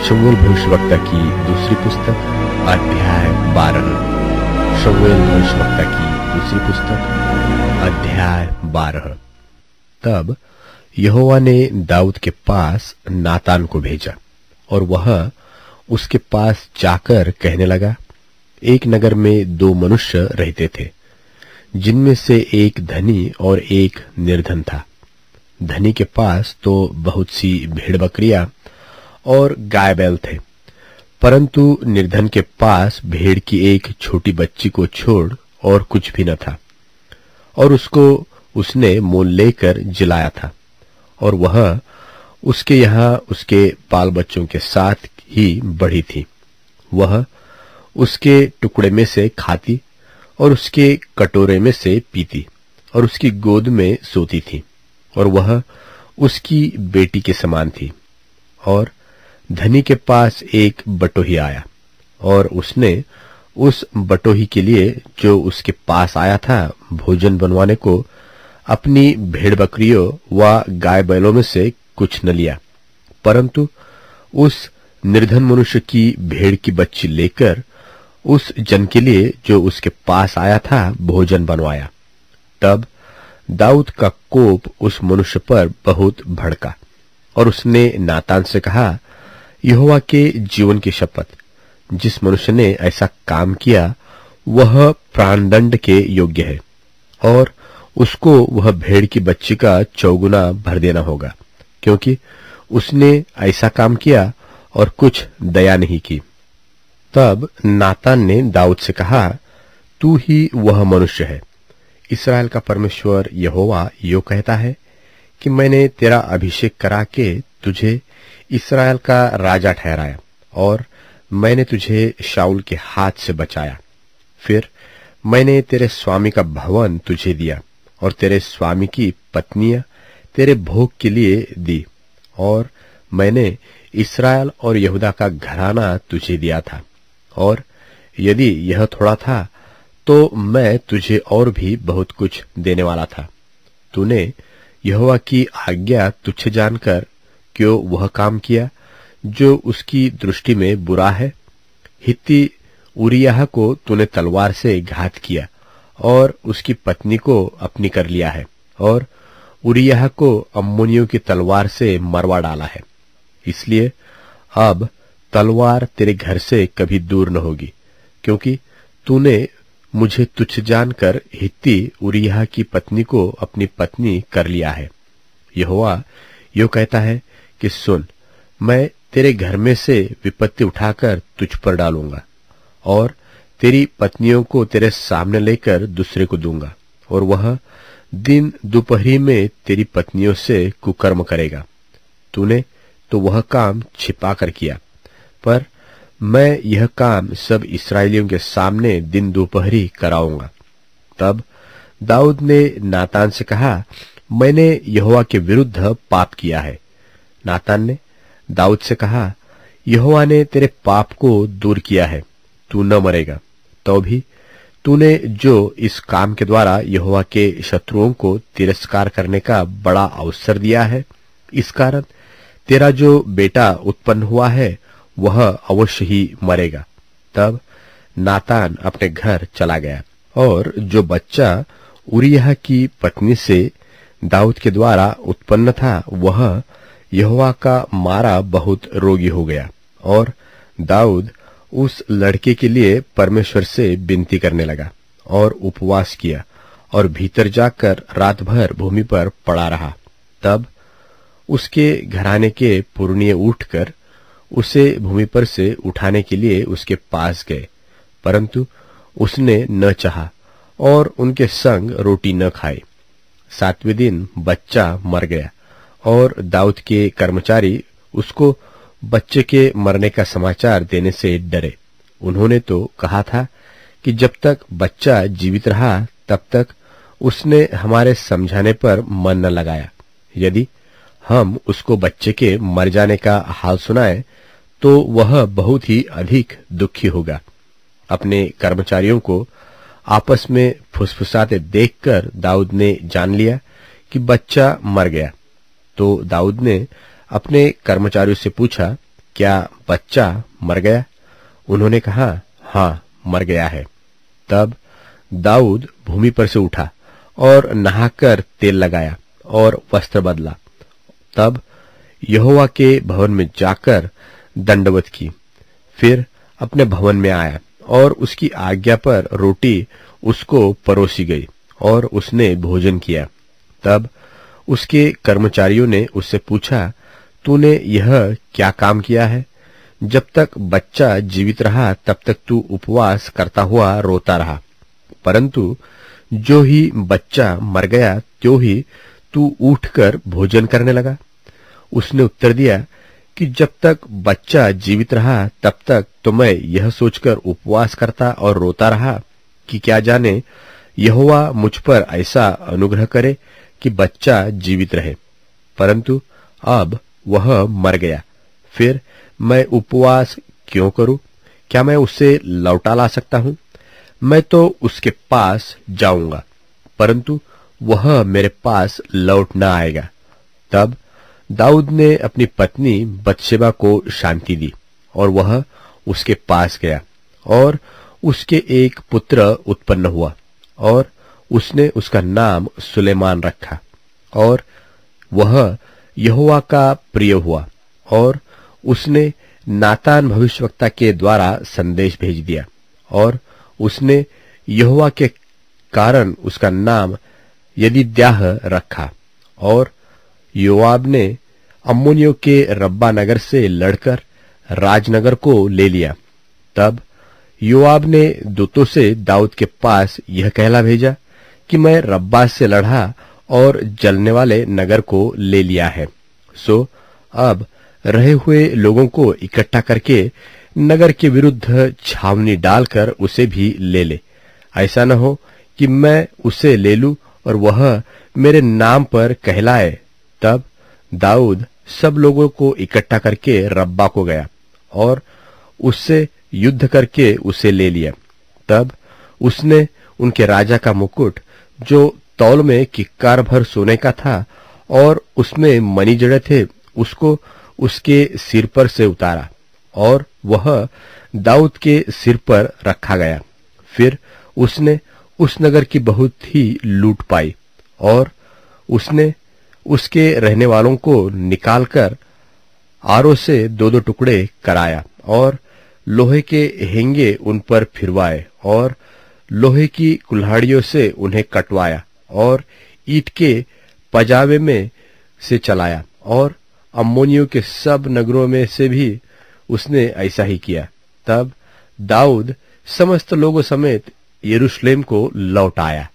शमूएल भविष्यवक्ता की दूसरी पुस्तक अध्याय 12। शमूएल भविष्यवक्ता की दूसरी पुस्तक अध्याय 12। तब यहोवा ने दाऊद के पास नातान को भेजा और वह उसके पास जाकर कहने लगा, एक नगर में दो मनुष्य रहते थे, जिनमें से एक धनी और एक निर्धन था। धनी के पास तो बहुत सी भेड़ बकरियां और गाय बैल थे, परंतु निर्धन के पास भेड़ की एक छोटी बच्ची को छोड़ और कुछ भी न था, और उसको उसने मोल लेकर जिलाया था, और वह उसके यहाँ उसके बाल बच्चों के साथ ही बढ़ी थी। वह उसके टुकड़े में से खाती और उसके कटोरे में से पीती और उसकी गोद में सोती थी, और वह उसकी बेटी के समान थी। और धनी के पास एक बटोही आया, और उसने उस बटोही के लिए जो उसके पास आया था भोजन बनवाने को अपनी भेड़ बकरियों व गाय बैलों में से कुछ न लिया, परंतु उस निर्धन मनुष्य की भेड़ की बच्ची लेकर उस जन के लिए जो उसके पास आया था भोजन बनवाया। तब दाऊद का कोप उस मनुष्य पर बहुत भड़का, और उसने नातान से कहा, यहोवा के जीवन की शपथ, जिस मनुष्य ने ऐसा काम किया वह प्राणदंड के योग्य है, और उसको वह भेड़ की बच्ची का चौगुना भर देना होगा, क्योंकि उसने ऐसा काम किया और कुछ दया नहीं की। तब नातान ने दाऊद से कहा, तू ही वह मनुष्य है। इस्राएल का परमेश्वर यहोवा यो कहता है कि मैंने तेरा अभिषेक करा के तुझे इस्राएल का राजा ठहराया, और मैंने तुझे शाऊल के हाथ से बचाया। फिर मैंने तेरे स्वामी का भवन तुझे दिया, और तेरे स्वामी की पत्नियां तेरे भोग के लिए दी, और मैंने इस्राएल और यहूदा का घराना तुझे दिया था। और यदि यह थोड़ा था तो मैं तुझे और भी बहुत कुछ देने वाला था। तूने यहोवा की आज्ञा तुच्छ जानकर क्यों वह काम किया जो उसकी दृष्टि में बुरा है? हित्ती उरिय्याह को तूने तलवार से घात किया और उसकी पत्नी को अपनी कर लिया है, और उरिय्याह को अम्मोनियों की तलवार से मरवा डाला है। इसलिए अब तलवार तेरे घर से कभी दूर न होगी, क्योंकि तूने मुझे तुच्छ जानकर हित्ती उरिय्याह की पत्नी को अपनी पत्नी कर लिया है। यहोवा यो कहता है कि सुन, मैं तेरे घर में से विपत्ति उठाकर तुझ पर डालूंगा, और तेरी पत्नियों को तेरे सामने लेकर दूसरे को दूंगा, और वह दिन दोपहरी में तेरी पत्नियों से कुकर्म करेगा। तूने तो वह काम छिपा कर किया, पर मैं यह काम सब इस्राएलियों के सामने दिन दोपहरी कराऊंगा। तब दाऊद ने नातान से कहा, मैंने यहोवा के विरुद्ध पाप किया है। नातान ने दाऊद से कहा, यहोवा ने तेरे पाप को दूर किया है, तू न मरेगा। तो भी तूने जो इस काम के द्वारा यहोवा के शत्रुओं को तिरस्कार करने का बड़ा अवसर दिया है, इस कारण तेरा जो बेटा उत्पन्न हुआ है वह अवश्य ही मरेगा। तब नातान अपने घर चला गया, और जो बच्चा उरिय्याह की पत्नी से दाऊद के द्वारा उत्पन्न था वह यहोवा का मारा बहुत रोगी हो गया। और दाऊद उस लड़के के लिए परमेश्वर से विनती करने लगा और उपवास किया, और भीतर जाकर रात भर भूमि पर पड़ा रहा। तब उसके घराने के पुरनिये उठकर उसे भूमि पर से उठाने के लिए उसके पास गए, परंतु उसने न चाहा और उनके संग रोटी न खाई। 7वें दिन बच्चा मर गया, और दाऊद के कर्मचारी उसको बच्चे के मरने का समाचार देने से डरे। उन्होंने तो कहा था कि जब तक बच्चा जीवित रहा तब तक उसने हमारे समझाने पर मन न लगाया। यदि हम उसको बच्चे के मर जाने का हाल सुनाए तो वह बहुत ही अधिक दुखी होगा। अपने कर्मचारियों को आपस में फुसफुसाते देखकर दाऊद ने जान लिया कि बच्चा मर गया। तो दाऊद ने अपने कर्मचारियों से पूछा क्या बच्चा मर गया? उन्होंने कहा, हाँ, मर गया है। तब दाऊद भूमि पर से उठा और नहाकर तेल लगाया और वस्त्र बदला। तब यहोवा के भवन में जाकर दंडवत की। फिर अपने भवन में आया और उसकी आज्ञा पर रोटी उसको परोसी गई और उसने भोजन किया। तब उसके कर्मचारियों ने उससे पूछा, तूने यह क्या काम किया है? जब तक बच्चा जीवित रहा तब तक तू उपवास करता हुआ रोता रहा, परंतु जो ही बच्चा मर गया त्यों ही तू उठकर भोजन करने लगा। उसने उत्तर दिया कि जब तक बच्चा जीवित रहा तब तक तो मैं यह सोचकर उपवास करता और रोता रहा कि क्या जाने यहोवा मुझ पर ऐसा अनुग्रह करे कि बच्चा जीवित रहे, परंतु अब वह मर गया। फिर मैं उपवास क्यों करूं? क्या मैं उसे लौटा ला सकता हूं? मैं तो उसके पास जाऊंगा, परंतु वह मेरे पास लौट न आएगा। तब दाऊद ने अपनी पत्नी बत्शेबा को शांति दी और वह उसके पास गया और उसके एक पुत्र उत्पन्न हुआ और उसने उसका नाम सुलेमान रखा और वह यहोवा का प्रिय हुआ। और उसने नातान भविष्यवक्ता के द्वारा संदेश भेज दिया और उसने यहोवा के कारण उसका नाम यदिद्याह रखा। और योआब ने अम्मोनियों के रब्बा नगर से लड़कर राजनगर को ले लिया। तब योआब ने दूतों से दाऊद के पास यह कहला भेजा कि मैं रब्बा से लड़ा और जलने वाले नगर को ले लिया है, सो अब रहे हुए लोगों को इकट्ठा करके नगर के विरुद्ध छावनी डालकर उसे भी ले ले। ऐसा न हो कि मैं उसे ले लूं और वह मेरे नाम पर कहलाए। तब दाऊद सब लोगों को इकट्ठा करके रब्बा को गया और उससे युद्ध करके उसे ले लिया। तब उसने उनके राजा का मुकुट जो तौल में किक्कार भर सोने का था और उसमें मणि जड़े थे, उसको उसके सिर पर से उतारा और वह दाऊद के सिर पर रखा गया। फिर उसने उस नगर की बहुत ही लूट पाई और उसने उसके रहने वालों को निकालकर आरों से दो दो टुकड़े कराया और लोहे के हेंगे उन पर फिरवाए और लोहे की कुल्हाड़ियों से उन्हें कटवाया और ईंट के पजावे में से चलाया। और अम्मोनियों के सब नगरों में से भी उसने ऐसा ही किया। तब दाऊद समस्त लोगों समेत यरूशलेम को लौट आया।